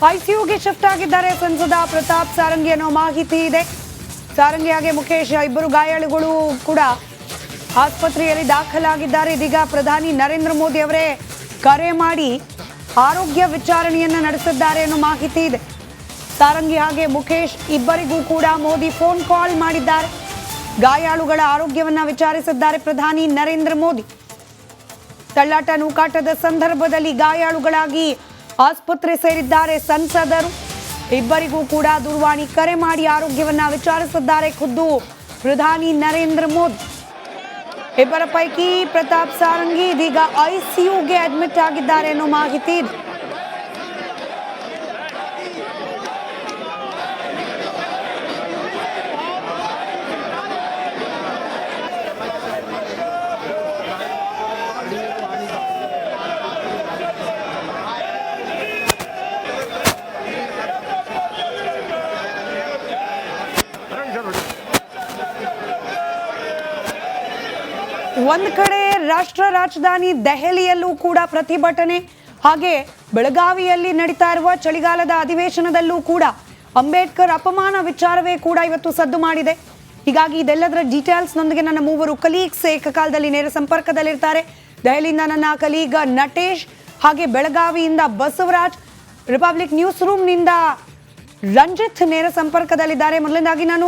ಐಸಿಯುಗೆ shift ಆಗಿದ್ದಾರೆ ಸಂಸದ ಪ್ರತಾಪ್ ಸಾರಂಗಿ ಅನ್ನೋ ಮಾಹಿತಿ ಇದೆ. ಸಾರಂಗಿ ಹಾಗೆ ಮುಖೇಶ್ ಇಬ್ಬರು ಗಾಯಾಳುಗಳು ಕೂಡ ಆಸ್ಪತ್ರೆಯಲ್ಲಿ ದಾಖಲಾಗಿದ್ದಾರೆ. ಇದೀಗ ಪ್ರಧಾನಿ ನರೇಂದ್ರ ಮೋದಿ ಅವರೇ ಕರೆ ಮಾಡಿ ಆರೋಗ್ಯ ವಿಚಾರಣೆಯನ್ನ ನಡೆಸಿದ್ದಾರೆ ಅನ್ನೋ ಮಾಹಿತಿ ಇದೆ. ಸಾರಂಗಿ ಹಾಗೆ ಮುಖೇಶ್ ಇಬ್ಬರಿಗೂ ಕೂಡ ಮೋದಿ ಫೋನ್ ಕಾಲ್ ಮಾಡಿದ್ದಾರೆ. ಗಾಯಾಳುಗಳ ಆರೋಗ್ಯವನ್ನ ವಿಚಾರಿಸಿದ್ದಾರೆ ಪ್ರಧಾನಿ ನರೇಂದ್ರ ಮೋದಿ. ತಳ್ಳಾಟ ನೂಕಾಟದ ಸಂದರ್ಭದಲ್ಲಿ ಗಾಯಾಳುಗಳಾಗಿ ಆಸ್ಪತ್ರೆ ಸೇರಿದ್ದಾರೆ ಸಂಸದರು. ಇಬ್ಬರಿಗೂ ಕೂಡ ದೂರವಾಣಿ ಕರೆ ಮಾಡಿ ಆರೋಗ್ಯವನ್ನ ವಿಚಾರಿಸಿದ್ದಾರೆ ಖುದ್ದು ಪ್ರಧಾನಿ ನರೇಂದ್ರ ಮೋದಿ. ಇಬ್ಬರ ಪೈಕಿ ಪ್ರತಾಪ್ ಸಾರಂಗಿ ಇದೀಗ ಐಸಿಯುಗೆ ಅಡ್ಮಿಟ್ ಆಗಿದ್ದಾರೆ ಅನ್ನೋ ಮಾಹಿತಿ ಇದೆ. ಒಂದು ಕಡೆ ರಾಷ್ಟ್ರ ರಾಜಧಾನಿ ದೆಹಲಿಯಲ್ಲೂ ಕೂಡ ಪ್ರತಿಭಟನೆ, ಹಾಗೆ ಬೆಳಗಾವಿಯಲ್ಲಿ ನಡೀತಾ ಇರುವ ಚಳಿಗಾಲದ ಅಧಿವೇಶನದಲ್ಲೂ ಕೂಡ ಅಂಬೇಡ್ಕರ್ ಅಪಮಾನ ವಿಚಾರವೇ ಕೂಡ ಇವತ್ತು ಸದ್ದು ಮಾಡಿದೆ. ಹೀಗಾಗಿ ಇದೆಲ್ಲದರ ಡೀಟೇಲ್ಸ್ ನೊಂದಿಗೆ ನನ್ನ ಮೂವರು ಕಲೀಗ್ಸ್ ಏಕಕಾಲದಲ್ಲಿ ನೇರ ಸಂಪರ್ಕದಲ್ಲಿರ್ತಾರೆ. ದೆಹಲಿಯಿಂದ ನನ್ನ ಕಲೀಗ್ ನಟೇಶ್, ಹಾಗೆ ಬೆಳಗಾವಿಯಿಂದ ಬಸವರಾಜ್, ರಿಪಬ್ಲಿಕ್ ನ್ಯೂಸ್ ರೂಮ್ನಿಂದ ರಂಜಿತ್ ನೇರ ಸಂಪರ್ಕದಲ್ಲಿದ್ದಾರೆ. ಮೊದಲನೇದಾಗಿ ನಾನು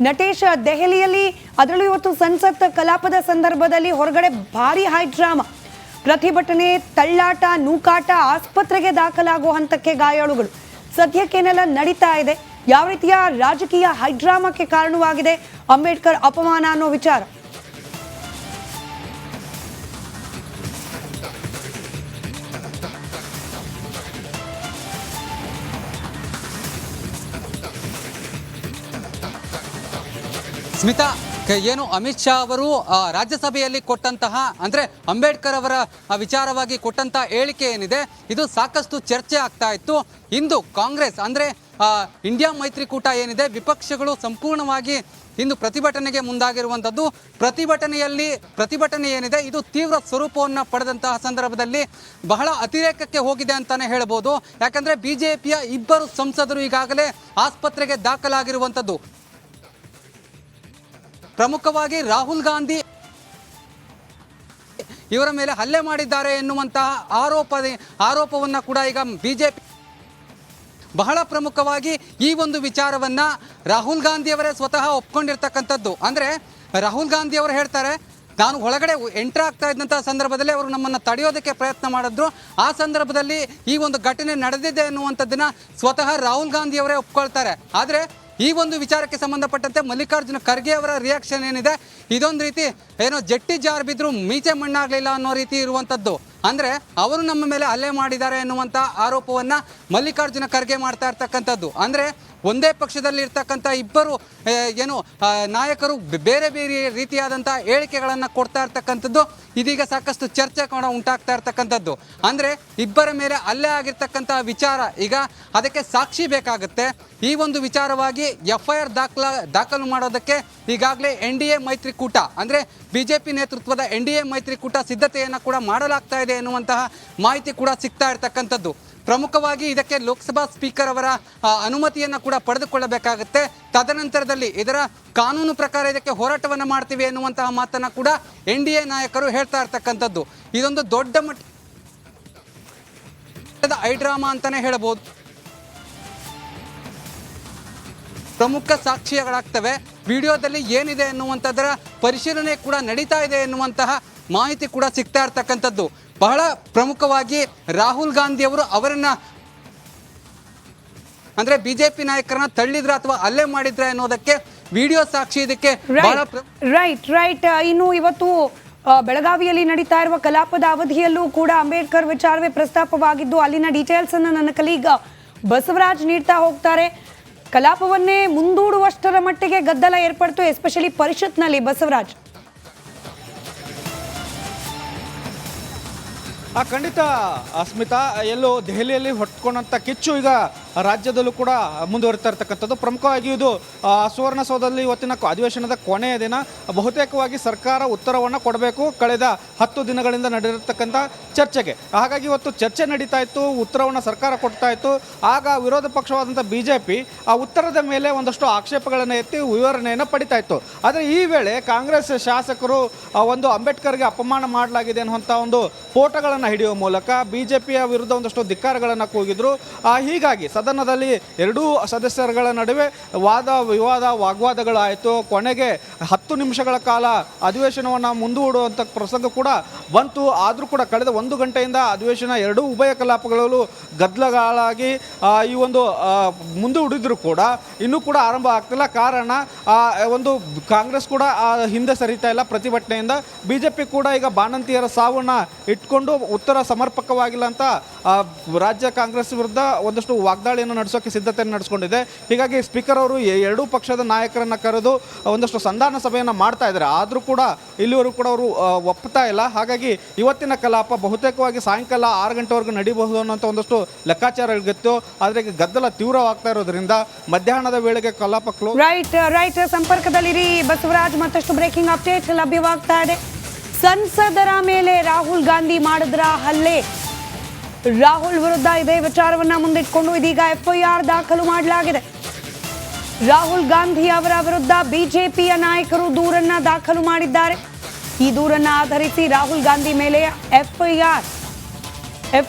ನಟೇಶ್, ದೆಹಲಿಯಲ್ಲಿ ಅದರಲ್ಲೂ ಇವತ್ತು ಸಂಸತ್ ಕಲಾಪದ ಸಂದರ್ಭದಲ್ಲಿ ಹೊರಗಡೆ ಭಾರಿ ಹೈ ಡ್ರಾಮಾ, ಪ್ರತಿಭಟನೆ, ತಳ್ಳಾಟ, ನೂಕಾಟ, ಆಸ್ಪತ್ರೆಗೆ ದಾಖಲಾಗುವ ಹಂತಕ್ಕೆ ಗಾಯಾಳುಗಳು, ಸದ್ಯಕ್ಕೇನೆಲ್ಲ ನಡೀತಾ ಇದೆ, ಯಾವ ರೀತಿಯ ರಾಜಕೀಯ ಹೈಡ್ರಾಮಾಕ್ಕೆ ಕಾರಣವಾಗಿದೆ ಅಂಬೇಡ್ಕರ್ ಅಪಮಾನ ಅನ್ನೋ ವಿಚಾರ? ಸ್ಮಿತಾ, ಏನು ಅಮಿತ್ ಶಾ ಅವರು ರಾಜ್ಯಸಭೆಯಲ್ಲಿ ಕೊಟ್ಟಂತಹ ಅಂದರೆ ಅಂಬೇಡ್ಕರ್ ಅವರ ವಿಚಾರವಾಗಿ ಕೊಟ್ಟಂತಹ ಹೇಳಿಕೆ ಏನಿದೆ, ಇದು ಸಾಕಷ್ಟು ಚರ್ಚೆ ಆಗ್ತಾ ಇತ್ತು. ಇಂದು ಕಾಂಗ್ರೆಸ್ ಅಂದರೆ ಇಂಡಿಯಾ ಮೈತ್ರಿಕೂಟ ಏನಿದೆ, ವಿಪಕ್ಷಗಳು ಸಂಪೂರ್ಣವಾಗಿ ಇಂದು ಪ್ರತಿಭಟನೆಗೆ ಮುಂದಾಗಿರುವಂಥದ್ದು. ಪ್ರತಿಭಟನೆ ಏನಿದೆ ಇದು ತೀವ್ರ ಸ್ವರೂಪವನ್ನು ಪಡೆದಂತಹ ಸಂದರ್ಭದಲ್ಲಿ ಬಹಳ ಅತಿರೇಕಕ್ಕೆ ಹೋಗಿದೆ ಅಂತಲೇ ಹೇಳ್ಬೋದು. ಯಾಕಂದರೆ BJPಯ ಇಬ್ಬರು ಸಂಸದರು ಈಗಾಗಲೇ ಆಸ್ಪತ್ರೆಗೆ ದಾಖಲಾಗಿರುವಂಥದ್ದು. ಪ್ರಮುಖವಾಗಿ ರಾಹುಲ್ ಗಾಂಧಿ ಇವರ ಮೇಲೆ ಹಲ್ಲೆ ಮಾಡಿದ್ದಾರೆ ಎನ್ನುವಂತಹ ಆರೋಪವನ್ನು ಕೂಡ ಈಗ ಬಿಜೆಪಿ ಬಹಳ ಪ್ರಮುಖವಾಗಿ ಈ ಒಂದು ವಿಚಾರವನ್ನು ರಾಹುಲ್ ಗಾಂಧಿಯವರೇ ಸ್ವತಃ ಒಪ್ಕೊಂಡಿರ್ತಕ್ಕಂಥದ್ದು. ಅಂದರೆ ರಾಹುಲ್ ಗಾಂಧಿ ಅವರು ಹೇಳ್ತಾರೆ, ನಾನು ಒಳಗಡೆ ಎಂಟ್ರ್ ಆಗ್ತಾ ಇದ್ದಂಥ ಸಂದರ್ಭದಲ್ಲಿ ಅವರು ನಮ್ಮನ್ನು ತಡೆಯೋದಕ್ಕೆ ಪ್ರಯತ್ನ ಮಾಡಿದ್ರು. ಆ ಸಂದರ್ಭದಲ್ಲಿ ಈ ಒಂದು ಘಟನೆ ನಡೆದಿದೆ ಅನ್ನುವಂಥದ್ದನ್ನು ಸ್ವತಃ ರಾಹುಲ್ ಗಾಂಧಿಯವರೇ ಒಪ್ಕೊಳ್ತಾರೆ. ಆದರೆ ಈ ಒಂದು ವಿಚಾರಕ್ಕೆ ಸಂಬಂಧಪಟ್ಟಂತೆ ಮಲ್ಲಿಕಾರ್ಜುನ ಖರ್ಗೆ ಅವರ ರಿಯಾಕ್ಷನ್ ಏನಿದೆ, ಇದೊಂದು ರೀತಿ ಏನೋ ಜಟ್ಟಿ ಜಾರ್ ಬಿದ್ದರೂ ಮೀಸೆ ಮಣ್ಣಾಗಲಿಲ್ಲ ಅನ್ನೋ ರೀತಿ ಇರುವಂಥದ್ದು. ಅಂದರೆ ಅವರು ನಮ್ಮ ಮೇಲೆ ಹಲ್ಲೆ ಮಾಡಿದ್ದಾರೆ ಎನ್ನುವಂಥ ಆರೋಪವನ್ನು ಮಲ್ಲಿಕಾರ್ಜುನ ಖರ್ಗೆ ಮಾಡ್ತಾ ಇರ್ತಕ್ಕಂಥದ್ದು. ಅಂದರೆ ಒಂದೇ ಪಕ್ಷದಲ್ಲಿ ಇರ್ತಕ್ಕಂಥ ಇಬ್ಬರು ನಾಯಕರು ಬೇರೆ ಬೇರೆ ರೀತಿಯಾದಂಥ ಹೇಳಿಕೆಗಳನ್ನು ಕೊಡ್ತಾ ಇರ್ತಕ್ಕಂಥದ್ದು ಇದೀಗ ಸಾಕಷ್ಟು ಚರ್ಚೆ ಕೂಡ ಉಂಟಾಗ್ತಾ ಇರ್ತಕ್ಕಂಥದ್ದು. ಅಂದರೆ ಇಬ್ಬರ ಮೇಲೆ ಹಲ್ಲೆ ಆಗಿರ್ತಕ್ಕಂಥ ವಿಚಾರ, ಈಗ ಅದಕ್ಕೆ ಸಾಕ್ಷಿ ಬೇಕಾಗುತ್ತೆ. ಈ ಒಂದು ವಿಚಾರವಾಗಿ FIR ದಾಖಲು ಮಾಡೋದಕ್ಕೆ ಈಗಾಗಲೇ NDA ಮೈತ್ರಿಕೂಟ ಅಂದರೆ BJP ನೇತೃತ್ವದ NDA ಮೈತ್ರಿಕೂಟ ಸಿದ್ಧತೆಯನ್ನು ಕೂಡ ಮಾಡಲಾಗ್ತಾ ಇದೆ ಎನ್ನುವಂತಹ ಮಾಹಿತಿ ಕೂಡ ಸಿಗ್ತಾ ಇರ್ತಕ್ಕಂಥದ್ದು. ಪ್ರಮುಖವಾಗಿ ಇದಕ್ಕೆ ಲೋಕಸಭಾ ಸ್ಪೀಕರ್ ಅವರ ಅನುಮತಿಯನ್ನು ಕೂಡ ಪಡೆದುಕೊಳ್ಳಬೇಕಾಗುತ್ತೆ. ತದನಂತರದಲ್ಲಿ ಇದರ ಕಾನೂನು ಪ್ರಕಾರ ಇದಕ್ಕೆ ಹೋರಾಟವನ್ನು ಮಾಡ್ತೀವಿ ಎನ್ನುವಂತಹ ಮಾತನ್ನು ಕೂಡ NDA ನಾಯಕರು ಹೇಳ್ತಾ ಇರ್ತಕ್ಕಂಥದ್ದು. ಇದೊಂದು ದೊಡ್ಡ ಮಟ್ಟದ ಹೈಡ್ರಾಮಾ ಅಂತಲೇ ಹೇಳಬಹುದು. ಪ್ರಮುಖ ಸಾಕ್ಷಿಗಳಾಗ್ತವೆ. ವಿಡಿಯೋದಲ್ಲಿ ಏನಿದೆ ಎನ್ನುವಂಥದ್ದರ ಪರಿಶೀಲನೆ ಕೂಡ ನಡೀತಾ ಇದೆ ಎನ್ನುವಂತಹ ಮಾಹಿತಿ ಕೂಡ ಸಿಗ್ತಾ ಇರ್ತಕ್ಕಂಥದ್ದು. ಬಹಳ ಪ್ರಮುಖವಾಗಿ ರಾಹುಲ್ ಗಾಂಧಿ ಅವರು ಅವರನ್ನ ಅಂದ್ರೆ BJP ನಾಯಕರನ್ನ ತಳ್ಳಿದ್ರ ಅಥವಾ ಹಲ್ಲೆ ಮಾಡಿದ್ರ ಅನ್ನೋದಕ್ಕೆ ವಿಡಿಯೋ ಸಾಕ್ಷಿ ಇದಕ್ಕೆ ರೈಟ್. ಇನ್ನು ಇವತ್ತು ಬೆಳಗಾವಿಯಲ್ಲಿ ನಡೀತಾ ಇರುವ ಕಲಾಪದ ಅವಧಿಯಲ್ಲೂ ಕೂಡ ಅಂಬೇಡ್ಕರ್ ವಿಚಾರವೇ ಪ್ರಸ್ತಾಪವಾಗಿದ್ದು, ಅಲ್ಲಿನ ಡೀಟೇಲ್ಸ್ ಅನ್ನು ನನ್ನ ಕಲೀಗ ಬಸವರಾಜ್ ನೀಡ್ತಾ ಹೋಗ್ತಾರೆ. ಕಲಾಪವನ್ನೇ ಮುಂದೂಡುವಷ್ಟರ ಮಟ್ಟಿಗೆ ಗದ್ದಲ ಏರ್ಪಡ್ತು, ಎಸ್ಪೆಷಲಿ ಪರಿಷತ್ನಲ್ಲಿ. ಬಸವರಾಜ್, ಖಂಡಿತ ಅಸ್ಮಿತಾ, ಎಲ್ಲೋ ದೆಹಲಿಯಲ್ಲಿ ಹೊತ್ಕೊಂಡಂಥ ಕಿಚ್ಚು ಈಗ ರಾಜ್ಯದಲ್ಲೂ ಕೂಡ ಮುಂದುವರಿತಾ ಇರ್ತಕ್ಕಂಥದ್ದು. ಪ್ರಮುಖವಾಗಿ ಇದು ಸುವರ್ಣಸೌಧದಲ್ಲಿ ಇವತ್ತಿನ ಅಧಿವೇಶನದ ಕೊನೆಯ ದಿನ. ಬಹುತೇಕವಾಗಿ ಸರ್ಕಾರ ಉತ್ತರವನ್ನು ಕೊಡಬೇಕು ಕಳೆದ 10 ದಿನಗಳಿಂದ ನಡೆದಿರತಕ್ಕಂಥ ಚರ್ಚೆಗೆ. ಹಾಗಾಗಿ ಇವತ್ತು ಚರ್ಚೆ ನಡೀತಾ ಇತ್ತು, ಉತ್ತರವನ್ನು ಸರ್ಕಾರ ಕೊಡ್ತಾ ಇತ್ತು. ಆಗ ವಿರೋಧ ಪಕ್ಷವಾದಂಥ BJP ಆ ಉತ್ತರದ ಮೇಲೆ ಒಂದಷ್ಟು ಆಕ್ಷೇಪಗಳನ್ನು ಎತ್ತಿ ವಿವರಣೆಯನ್ನು ಪಡಿತಾ ಇತ್ತು. ಆದರೆ ಈ ವೇಳೆ ಕಾಂಗ್ರೆಸ್ ಶಾಸಕರು ಒಂದು ಅಂಬೇಡ್ಕರ್ಗೆ ಅಪಮಾನ ಮಾಡಲಾಗಿದೆ ಅನ್ನುವಂಥ ಒಂದು ಫೋಟೋಗಳನ್ನು ಹಿಡಿಯುವ ಮೂಲಕ BJPಯ ವಿರುದ್ಧ ಒಂದಷ್ಟು ಧಿಕ್ಕಾರಗಳನ್ನು ಕೂಗಿದ್ರು. ಹೀಗಾಗಿ ಸದನದಲ್ಲಿ ಎರಡೂ ಸದಸ್ಯರುಗಳ ನಡುವೆ ವಿವಾದ ವಾಗ್ವಾದಗಳಾಯಿತು. ಕೊನೆಗೆ 10 ನಿಮಿಷಗಳ ಕಾಲ ಅಧಿವೇಶನವನ್ನು ಮುಂದೂಡುವಂಥ ಪ್ರಸಂಗ ಕೂಡ ಬಂತು. ಆದರೂ ಕೂಡ ಕಳೆದ 1 ಗಂಟೆಯಿಂದ ಅಧಿವೇಶನ ಎರಡೂ ಉಭಯ ಕಲಾಪಗಳಲ್ಲೂ ಗದ್ದಲಗಳಾಗಿ ಈ ಒಂದು ಮುಂದೂಡಿದ್ರು ಕೂಡ ಇನ್ನೂ ಕೂಡ ಆರಂಭ ಆಗ್ತಿಲ್ಲ. ಕಾರಣ ಒಂದು ಕಾಂಗ್ರೆಸ್ ಕೂಡ ಹಿಂದೆ ಸರಿತಾ ಇಲ್ಲ ಪ್ರತಿಭಟನೆಯಿಂದ. BJP ಕೂಡ ಈಗ ಬಾಣಂತಿಯರ ಸಾವನ್ನ ಇಟ್ಕೊಂಡು ಉತ್ತರ ಸಮರ್ಪಕವಾಗಿಲ್ಲ ಅಂತ ರಾಜ್ಯ ಕಾಂಗ್ರೆಸ್ ವಿರುದ್ಧ ಒಂದಷ್ಟು ವಾಗ್ದಾಳಿಯನ್ನು ನಡೆಸೋಕೆ ಸಿದ್ಧತೆಯನ್ನು ನಡೆಸ್ಕೊಂಡಿದೆ. ಹೀಗಾಗಿ ಸ್ಪೀಕರ್ ಅವರು ಎರಡೂ ಪಕ್ಷದ ನಾಯಕರನ್ನು ಕರೆದು ಒಂದಷ್ಟು ಸಂಧಾನ ಸಭೆಯನ್ನು ಮಾಡ್ತಾ ಇದ್ದಾರೆ. ಆದರೂ ಕೂಡ ಇಲ್ಲಿವರೆಗೂ ಕೂಡ ಅವರು ಒಪ್ಪುತ್ತಾ ಇಲ್ಲ. ಹಾಗಾಗಿ ಇವತ್ತಿನ ಕಲಾಪ ಬಹುತೇಕವಾಗಿ ಸಾಯಂಕಾಲ 6 ಗಂಟೆವರೆಗೂ ನಡೀಬಹುದು ಅನ್ನೋಂಥ ಒಂದಷ್ಟು ಲೆಕ್ಕಾಚಾರಗಳಿತ್ತು. ಆದರೆ ಈಗ ಗದ್ದಲ ತೀವ್ರವಾಗ್ತಾ ಇರೋದ್ರಿಂದ ಮಧ್ಯಾಹ್ನದ ವೇಳೆಗೆ ಕಲಾಪ ಕ್ಲೋಸ್. ರೈಟ್ ಸಂಪರ್ಕದಲ್ಲಿರಿ ಬಸವರಾಜ್. ಮತ್ತಷ್ಟು ಬ್ರೇಕಿಂಗ್ ಅಪ್ಡೇಟ್ ಲಭ್ಯವಾಗ್ತಾ ಇದೆ. ಸಂಸದರ ಮೇಲೆ ರಾಹುಲ್ ಗಾಂಧಿ ಮಾಡಿದ್ರ ಹಲ್ಲೆ. ರಾಹುಲ್ ವಿರುದ್ಧ ಇದೇ ವಿಚಾರವನ್ನ ಮುಂದಿಟ್ಕೊಂಡು ಇದೀಗ FIR ದಾಖಲು ಮಾಡಲಾಗಿದೆ. ರಾಹುಲ್ ಗಾಂಧಿ ಅವರ ವಿರುದ್ಧ BJPಯ ನಾಯಕರು ದೂರನ್ನ ದಾಖಲು ಮಾಡಿದ್ದಾರೆ. ಈ ದೂರನ್ನ ಆಧರಿಸಿ ರಾಹುಲ್ ಗಾಂಧಿ ಮೇಲೆ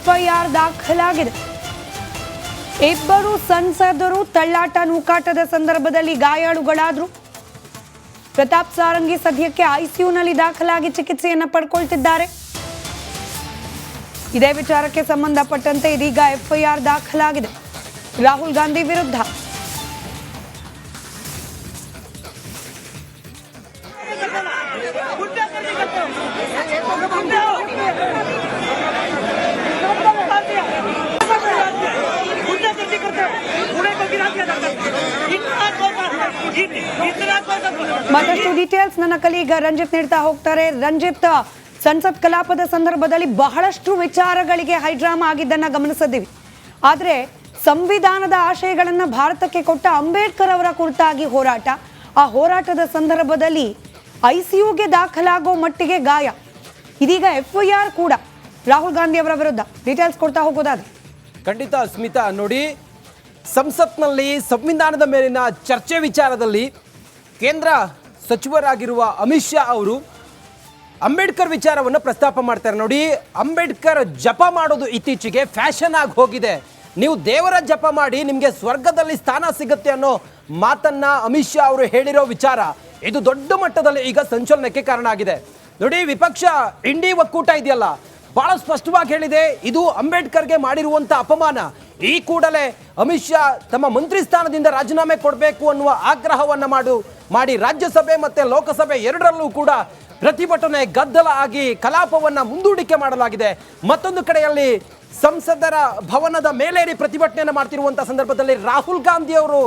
FIR ದಾಖಲಾಗಿದೆ. ಇಬ್ಬರು ಸಂಸದರು ತಳ್ಳಾಟ ನೂಕಾಟದ ಸಂದರ್ಭದಲ್ಲಿ ಗಾಯಾಳುಗಳಾದ್ರು. ಪ್ರತಾಪ್ ಸಾರಂಗಿ ಸದ್ಯಕ್ಕೆ ICUನಲ್ಲಿ ದಾಖಲಾಗಿ ಚಿಕಿತ್ಸೆಯನ್ನು ಪಡ್ಕೊಳ್ತಿದ್ದಾರೆ. ಇದೇ ವಿಚಾರಕ್ಕೆ ಸಂಬಂಧಪಟ್ಟಂತೆ ಇದೀಗ FIR ದಾಖಲಾಗಿದೆ ರಾಹುಲ್ ಗಾಂಧಿ ವಿರುದ್ಧ. ಮತ್ತಷ್ಟು ಡೀಟೇಲ್ಸ್ ನನ್ನ ಕಲೀಗ ರಂಜಿತ್ ನೀಡ್ತಾ ಹೋಗ್ತಾರೆ. ರಂಜಿತ್, ಸಂಸತ್ ಕಲಾಪದ ಸಂದರ್ಭದಲ್ಲಿ ಬಹಳಷ್ಟು ವಿಚಾರಗಳಿಗೆ ಹೈಡ್ರಾಮಾ ಆಗಿದ್ದನ್ನ ಗಮನಿಸಿದ್ದೀವಿ. ಆದರೆ ಸಂವಿಧಾನದ ಆಶಯಗಳನ್ನು ಭಾರತಕ್ಕೆ ಕೊಟ್ಟ ಅಂಬೇಡ್ಕರ್ ಅವರ ಕುರಿತಾಗಿ ಹೋರಾಟ, ಆ ಹೋರಾಟದ ಸಂದರ್ಭದಲ್ಲಿ ICUಗೆ ದಾಖಲಾಗೋ ಮಟ್ಟಿಗೆ ಗಾಯ. ಇದೀಗ FIR ಕೂಡ ರಾಹುಲ್ ಗಾಂಧಿ ಅವರ ವಿರುದ್ಧ. ಡೀಟೇಲ್ಸ್ ಕೊಡ್ತಾ ಹೋಗೋದಾದ್ರೆ ಖಂಡಿತ ಸ್ಮಿತಾ, ನೋಡಿ, ಸಂಸತ್ನಲ್ಲಿ ಸಂವಿಧಾನದ ಮೇಲಿನ ಚರ್ಚೆ ವಿಚಾರದಲ್ಲಿ ಕೇಂದ್ರ ಸಚಿವರಾಗಿರುವ ಅಮಿತ್ ಶಾ ಅವರು ಅಂಬೇಡ್ಕರ್ ವಿಚಾರವನ್ನು ಪ್ರಸ್ತಾಪ ಮಾಡ್ತಾರೆ. ನೋಡಿ, ಅಂಬೇಡ್ಕರ್ ಜಪ ಮಾಡೋದು ಇತ್ತೀಚೆಗೆ ಫ್ಯಾಷನ್ ಆಗಿ ಹೋಗಿದೆ. ನೀವು ದೇವರ ಜಪ ಮಾಡಿ ನಿಮಗೆ ಸ್ವರ್ಗದಲ್ಲಿ ಸ್ಥಾನ ಸಿಗುತ್ತೆ ಅನ್ನೋ ಮಾತನ್ನ ಅಮಿತ್ ಶಾ ಅವರು ಹೇಳಿರೋ ವಿಚಾರ ಇದು ದೊಡ್ಡ ಮಟ್ಟದಲ್ಲಿ ಈಗ ಸಂಚಲನಕ್ಕೆ ಕಾರಣ ಆಗಿದೆ. ನೋಡಿ, ವಿಪಕ್ಷ ಇಂಡಿ ಒಕ್ಕೂಟ ಇದೆಯಲ್ಲ, ಬಹಳ ಸ್ಪಷ್ಟವಾಗಿ ಹೇಳಿದೆ, ಇದು ಅಂಬೇಡ್ಕರ್ಗೆ ಮಾಡಿರುವಂಥ ಅಪಮಾನ. ಈ ಕೂಡಲೇ ಅಮಿತ್ ಶಾ ತಮ್ಮ ಮಂತ್ರಿ ಸ್ಥಾನದಿಂದ ರಾಜೀನಾಮೆ ಕೊಡಬೇಕು ಅನ್ನುವ ಆಗ್ರಹವನ್ನು ಮಾಡಿ ರಾಜ್ಯಸಭೆ ಮತ್ತು ಲೋಕಸಭೆ ಎರಡರಲ್ಲೂ ಕೂಡ ಪ್ರತಿಭಟನೆ ಗದ್ದಲ ಆಗಿ ಕಲಾಪವನ್ನು ಮುಂದೂಡಿಕೆ ಮಾಡಲಾಗಿದೆ. ಮತ್ತೊಂದು ಕಡೆಯಲ್ಲಿ ಸಂಸದರ ಭವನದ ಮೇಲೇರಿ ಪ್ರತಿಭಟನೆಯನ್ನು ಮಾಡ್ತಿರುವಂಥ ಸಂದರ್ಭದಲ್ಲಿ ರಾಹುಲ್ ಗಾಂಧಿ ಅವರು